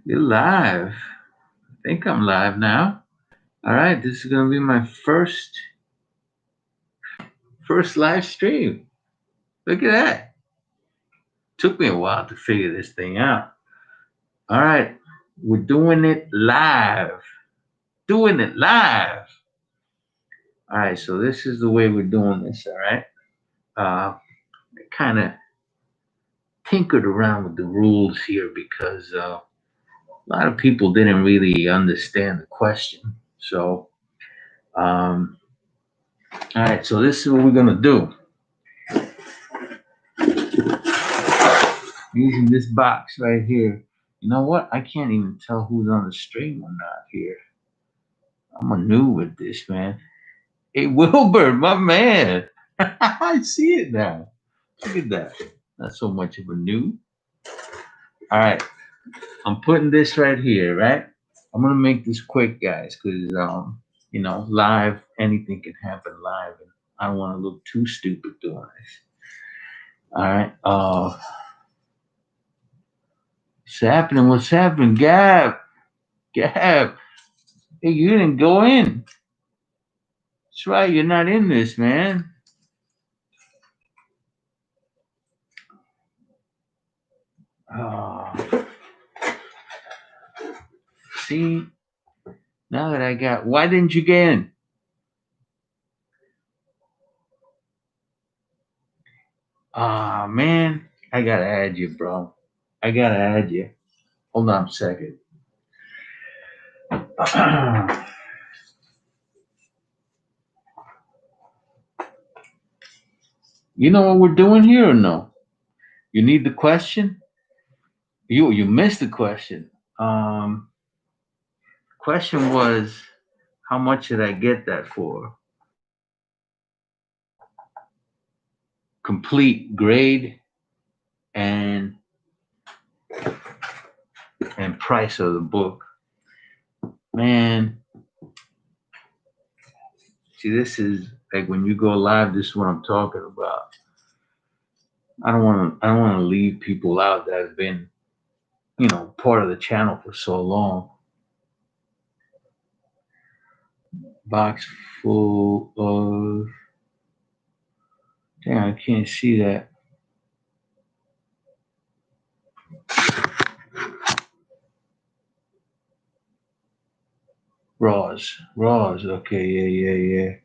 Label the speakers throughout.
Speaker 1: You're live. I think I'm live now. All right, this is gonna be my first live stream. Look at that. Took me a while to figure this thing out. All right, we're doing it live. Doing it live. All right, so this is the way we're doing this. All right. I kind of tinkered around with the rules here because a lot of people didn't really understand the question. So, um, all right, so this is what we're gonna do. Using this box right here. You know what? I can't even tell who's on the stream or not here. I'm a new with this, man. Hey, Wilbur, my man. I see it now. Look at that. Not so much of a new. All right. I'm putting this right here, right? I'm going to make this quick, guys, because, live, anything can happen live. And I don't want to look too stupid doing this. All right. What's happening? What's happening? Gab. Gab. Hey, you didn't go in. That's right. You're not in this, man. Oh, see, now that I got, why didn't you get in? Ah, man, I gotta add you, bro. I gotta add you. Hold on a second. You know what we're doing here or no? You need the question? You missed the question. Question was, how much should I get that for? Complete grade and price of the book. Man, see, this is like when you go live. This is what I'm talking about. I don't want to leave people out that have been, part of the channel for so long. Box full of. Damn, I can't see that. Raws. Okay, yeah.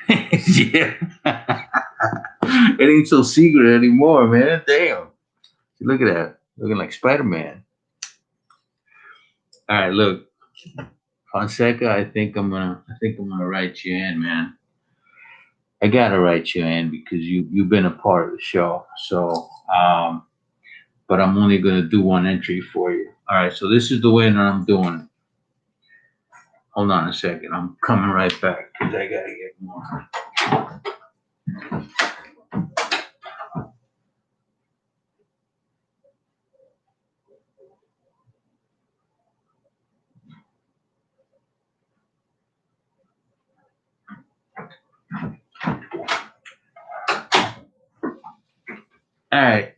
Speaker 1: Yeah. It ain't so secret anymore, man. Damn. Look at that. Looking like Spider Man. All right, look. Fonseca, I think I'm gonna write you in, man. I gotta write you in because you've been a part of the show. So but I'm only gonna do one entry for you. All right, so this is the way that I'm doing it. Hold on a second. I'm coming right back because I gotta get more. All right.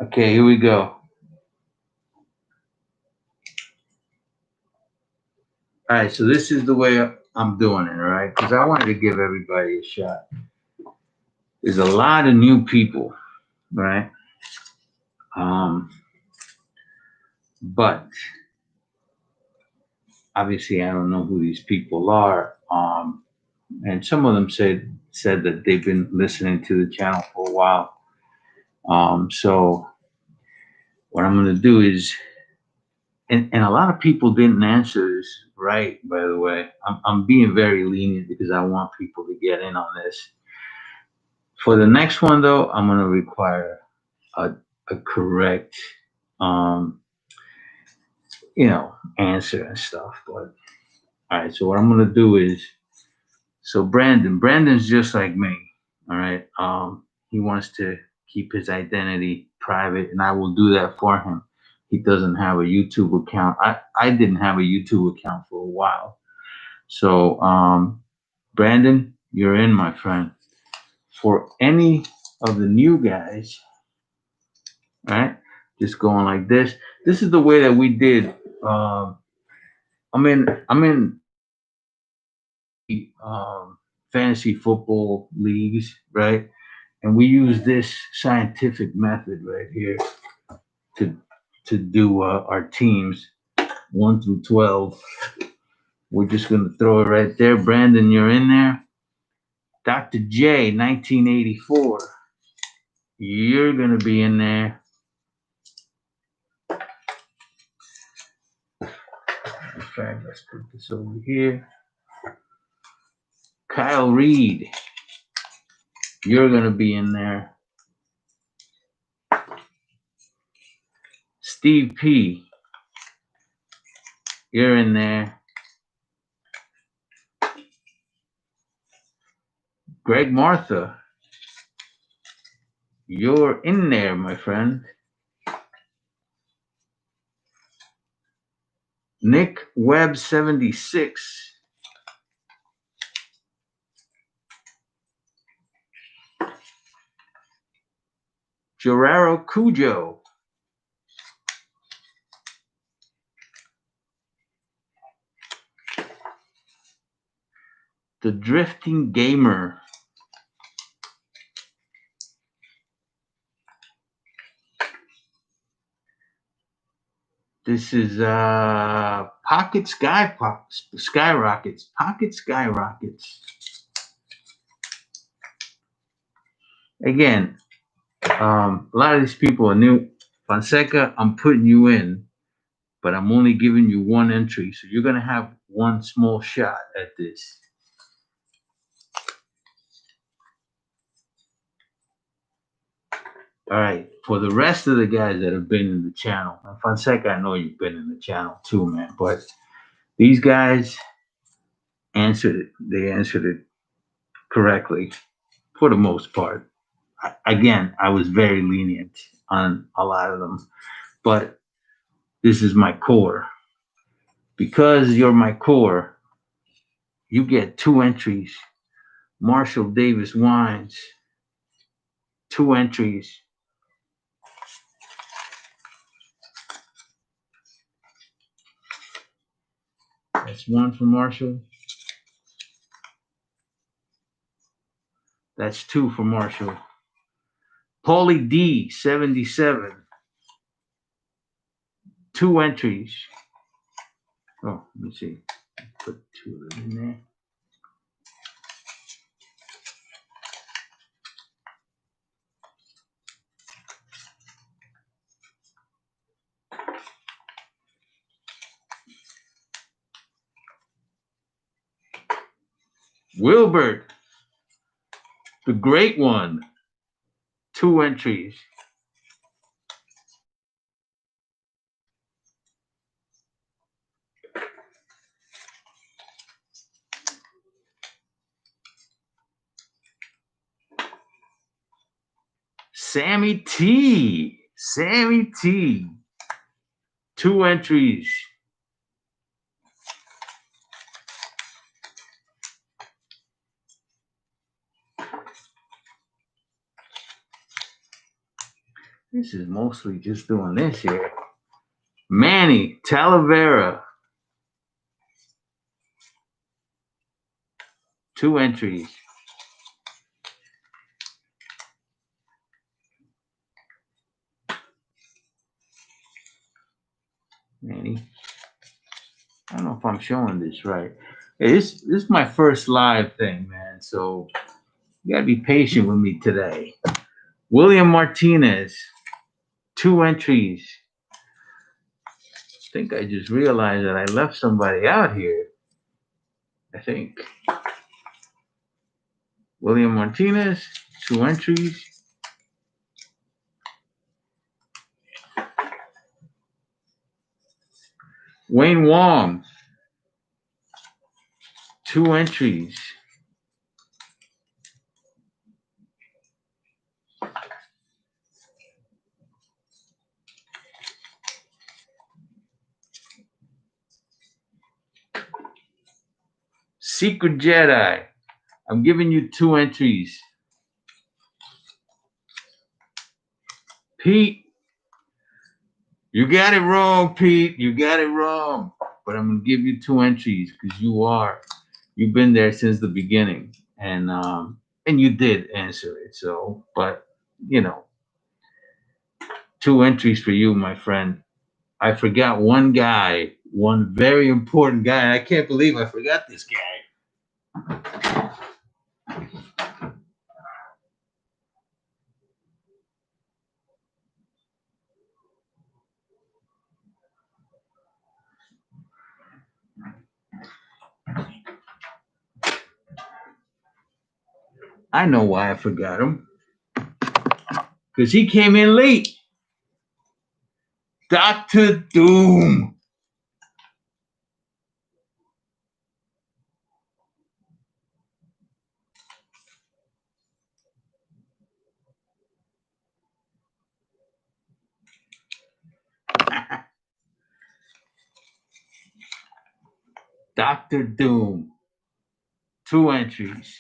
Speaker 1: Okay, here we go. All right, so this is the way I'm doing it, all right? Because I wanted to give everybody a shot. There's a lot of new people, right? But obviously, I don't know who these people are. And some of them said that they've been listening to the channel for a while. So what I'm going to do is, and a lot of people didn't answer this right. By the way, I'm being very lenient because I want people to get in on this. For the next one, though, I'm going to require a, a correct, um, answer and stuff. But all right, so what I'm going to do is, so Brandon's just like me. All right. He wants to keep his identity private, and I will do that for him. He doesn't have a YouTube account. I didn't have a YouTube account for a while. So, Brandon, you're in, my friend. For any of the new guys, right? Just going like this. This is the way that we did. I'm in fantasy football leagues, right? And we use this scientific method right here to do our teams 1 through 12. We're just gonna throw it right there. Brandon, you're in there. Dr. J, 1984. You're gonna be in there. In fact, let's put this over here. Kyle Reed, you're gonna be in there. Steve P, you're in there. Greg Martha, you're in there, my friend. Nick Webb 76. Gerardo Cujo. The Drifting Gamer. This is Pocket Skyrockets. Pocket Skyrockets. Again, a lot of these people are new. Fonseca, I'm putting you in, but I'm only giving you one entry. So you're going to have one small shot at this. All right. For the rest of the guys that have been in the channel, and Fonseca, I know you've been in the channel too, man, but these guys answered it. They answered it correctly for the most part. Again, I was very lenient on a lot of them, but this is my core. Because you're my core, you get 2 entries. Marshall Davis Wines, 2 entries. That's 1 for Marshall. That's 2 for Marshall. Paulie D, 77. 2 entries. Oh, let me see. Put 2 of them in there. Wilbert, the great one. 2 entries. Sammy T. Sammy T. 2 entries. This is mostly just doing this here. Manny Talavera. 2 entries. Manny. I don't know if I'm showing this right. Hey, this is my first live thing, man. So you gotta be patient with me today. William Martinez, 2 entries. I think I just realized that I left somebody out here. I think. William Martinez, 2 entries. Wayne Wong, 2 entries. Secret Jedi, I'm giving you 2 entries. Pete, you got it wrong, Pete. You got it wrong. But I'm gonna give you 2 entries because you've been there since the beginning, and you did answer it. So, but you know, 2 entries for you, my friend. I forgot one guy, one very important guy. I can't believe I forgot this guy. I know why I forgot him. Because he came in late. Dr. Doom. Dr. Doom. 2 entries.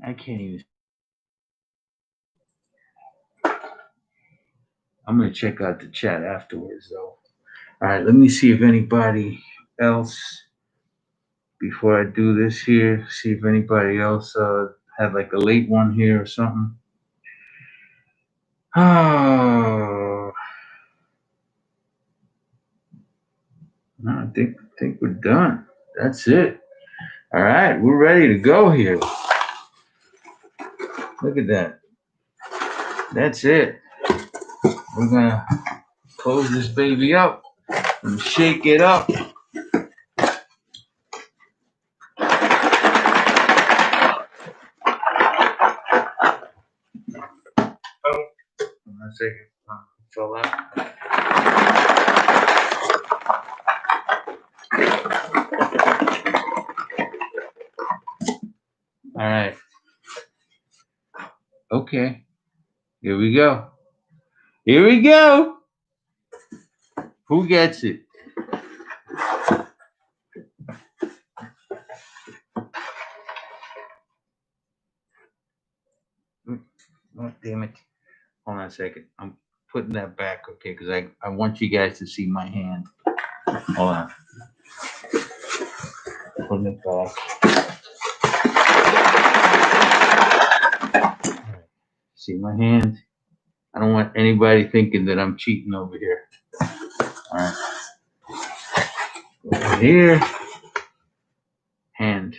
Speaker 1: I can't even. I'm going to check out the chat afterwards, though. All right, let me see if anybody else, before I do this here, see if anybody else had like a late one here or something. Oh, no, I think we're done. That's it. All right, we're ready to go here. Look at that. That's it. We're gonna close this baby up and shake it up. Oh, 1 second. Fell out. All right. Okay. Here we go. Here we go. Who gets it? Oh, damn it. Hold on a second. I'm putting that back, okay, because I want you guys to see my hand. Hold on. Putting it back. Right. See my hand? I don't want anybody thinking that I'm cheating over here. All right. Over here. Hand.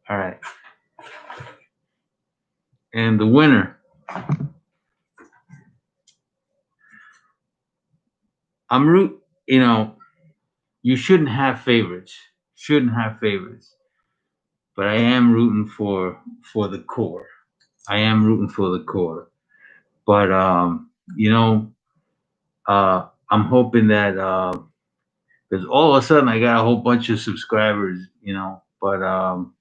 Speaker 1: All right. And the winner. You shouldn't have favorites. Shouldn't have favorites. But I am rooting for the core. I am rooting for the core. But I'm hoping that because all of a sudden I got a whole bunch of subscribers, but I'm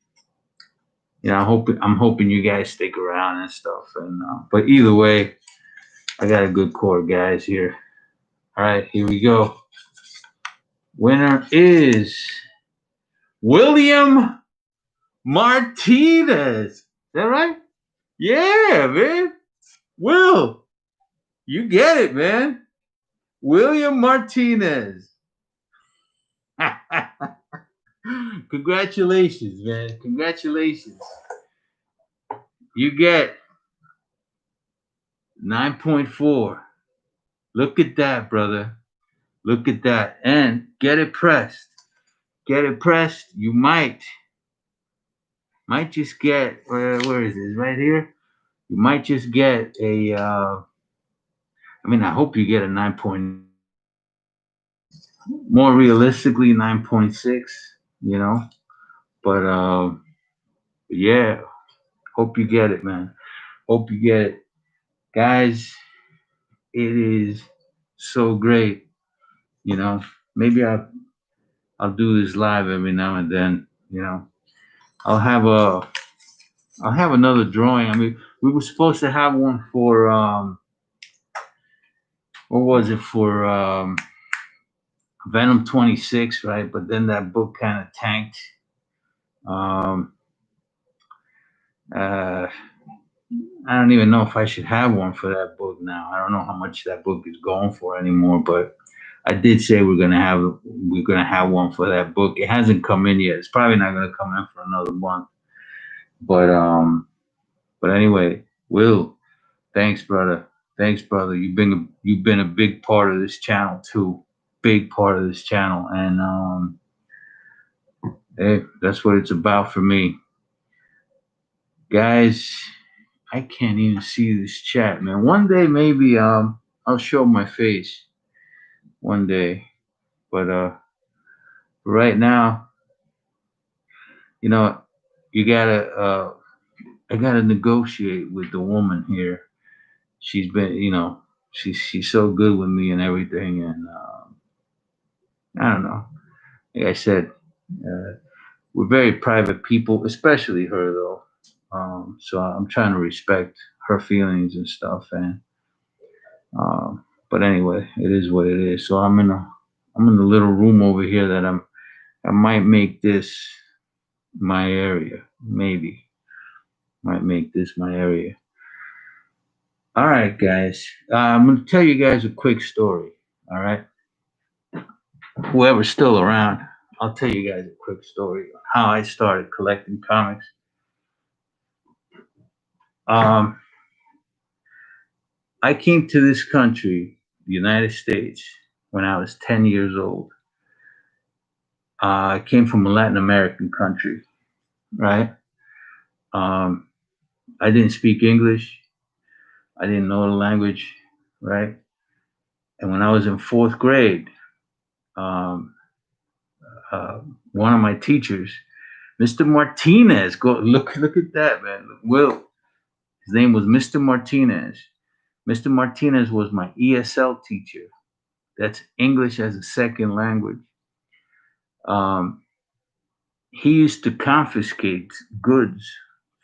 Speaker 1: hoping you guys stick around and stuff. And but either way, I got a good core, guys, here. All right, here we go. Winner is William Martinez. Is that right? Yeah, man. Will, you get it, man. William Martinez. Congratulations, man. Congratulations. You get 9.4. Look at that, brother. Look at that. And get it pressed. Get it pressed. You might just get, where is this? Right here. You might just get a, I hope you get a 9. More realistically, 9.6, But yeah, hope you get it, man. Hope you get it. Guys, it is so great. Maybe I'll do this live every now and then, I'll have a I'll have another drawing. I mean, we were supposed to have one for what was it for Venom 26, right? But then that book kind of tanked. Um, uh, I don't even know if I should have one for that book now. I don't know how much that book is going for anymore, but I did say we're gonna have one for that book. It hasn't come in yet. It's probably not gonna come in for another month. But anyway, Will, thanks, brother. Thanks, brother. You've been a big part of this channel too. Big part of this channel, and hey, that's what it's about for me, guys. I can't even see this chat, man. One day maybe I'll show my face one day, but right now, you know, you gotta I gotta negotiate with the woman here. She's been, she's so good with me and everything, and I don't know. Like I said, uh, we're very private people, especially her though. So I'm trying to respect her feelings and stuff, and but anyway, it is what it is. So I'm in a little room over here that I might make this my area, maybe might make this my area. All right, guys. I'm going to tell you guys a quick story. All right. Whoever's still around, I'll tell you guys a quick story on how I started collecting comics. Um, I came to this country, the United States, when I was 10 years old. I came from a Latin American country, right? Um, I didn't speak English. I didn't know the language, right? And when I was in fourth grade, um, uh, one of my teachers, Mr. Martinez, go look at that, man. Will, his name was Mr. Martinez. Mr. Martinez was my ESL teacher. That's English as a second language. Um, he used to confiscate goods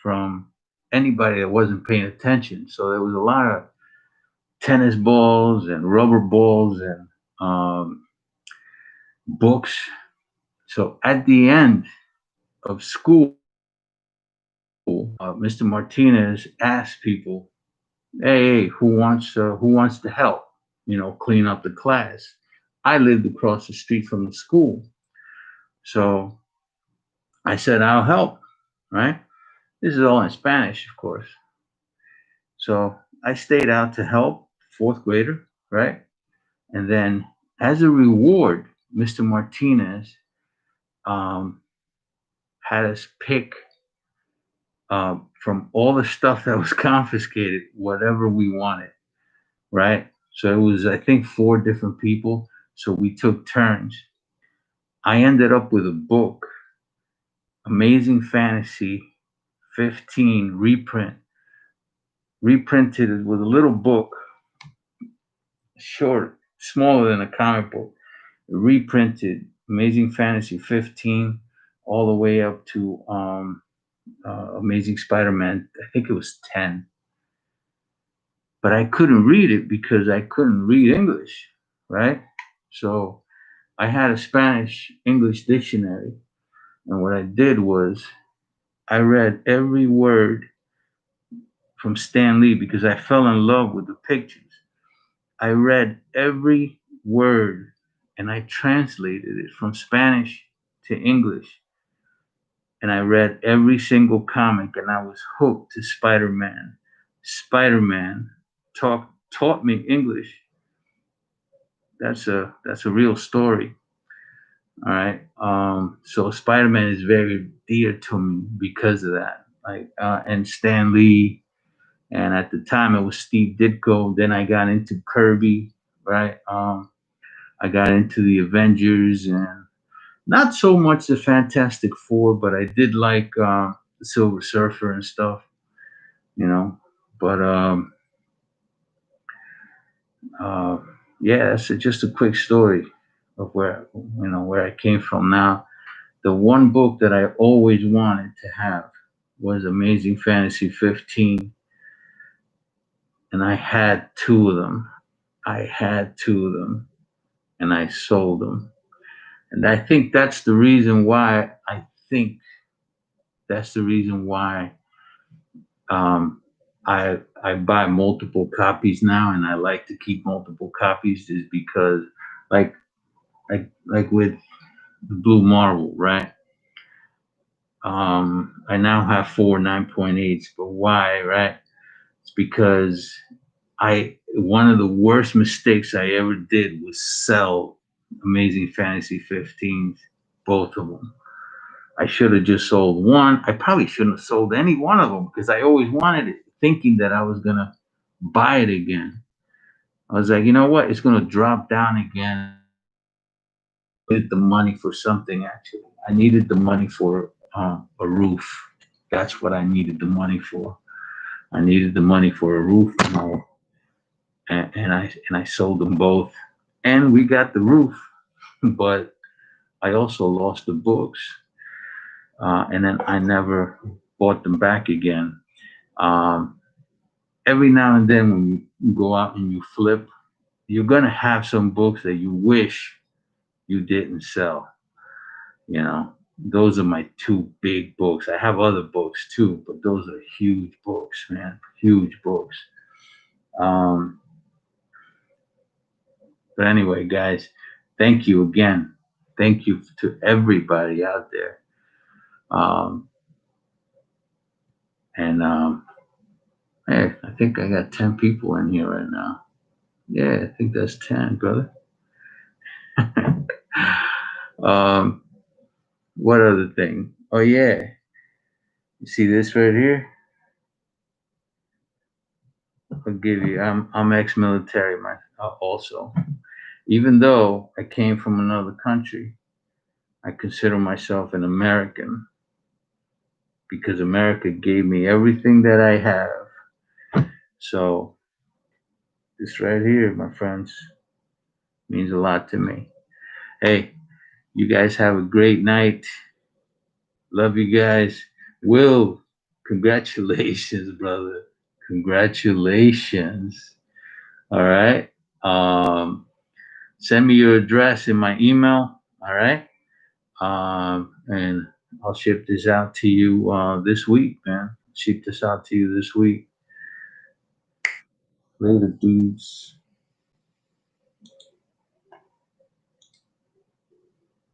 Speaker 1: from anybody that wasn't paying attention. So there was a lot of tennis balls and rubber balls and books. So at the end of school, Mr. Martinez asked people, "Hey, who wants to help? Clean up the class." I lived across the street from the school, so I said, "I'll help." Right? This is all in Spanish, of course. So I stayed out to help, fourth grader, right? And then, as a reward, Mr. Martinez um, had us pick from all the stuff that was confiscated, whatever we wanted, right? So it was, I think, four different people. So we took turns. I ended up with a book, Amazing Fantasy 15 reprint, reprinted with a little book, short, smaller than a comic book, reprinted Amazing Fantasy 15 all the way up to Amazing Spider-Man. I think it was 10. But I couldn't read it because I couldn't read English, right? So I had a Spanish English dictionary. And what I did was I read every word from Stan Lee because I fell in love with the pictures. I read every word and I translated it from Spanish to English. And I read every single comic and I was hooked to Spider Man. Spider Man taught me English. That's a real story. All right. So Spider Man is very dear to me because of that. Like and Stan Lee, and at the time it was Steve Ditko. Then I got into Kirby, right? I got into the Avengers and not so much the Fantastic Four, but I did like the Silver Surfer and stuff, you know. But uh, yeah, that's just a quick story of where I came from now. the one book that I always wanted to have was Amazing Fantasy 15, and I had two of them. I had two of them, and I sold them. And I think that's the reason why think that's the reason why um, I buy multiple copies now, and I like to keep multiple copies, is because like like with the Blue Marble, right? I now have four 9.8s, but why, right? It's because I one of the worst mistakes I ever did was sell Amazing Fantasy 15s, both of them. I should have just sold one. I probably shouldn't have sold any one of them because I always wanted it, thinking that I was gonna buy it again. I was like, you know what? It's gonna drop down again. I needed the money for something, actually. I needed the money for a roof. That's what I needed the money for. I needed the money for a roof, and I sold them both, and we got the roof, but I also lost the books, and then I never bought them back again. Um, every now and then, when you go out and you flip, you're gonna have some books that you wish you didn't sell. You know, those are my two big books. I have other books too, but those are huge books, man. Huge books. Um, but anyway, guys, thank you again. Thank you to everybody out there. Um, and Hey, I think I got 10 people in here right now. Yeah, I think that's 10, brother. um, what other thing? Oh, yeah. You see this right here? I'll give you. I'm ex-military, also. Even though I came from another country, I consider myself an American because America gave me everything that I have. So this right here, my friends, means a lot to me. Hey, you guys have a great night. Love you guys. Will, congratulations, brother. Congratulations. All right. Send me your address in my email. All right. And I'll ship this out to you this week, man. Ship this out to you this week. Later, dudes.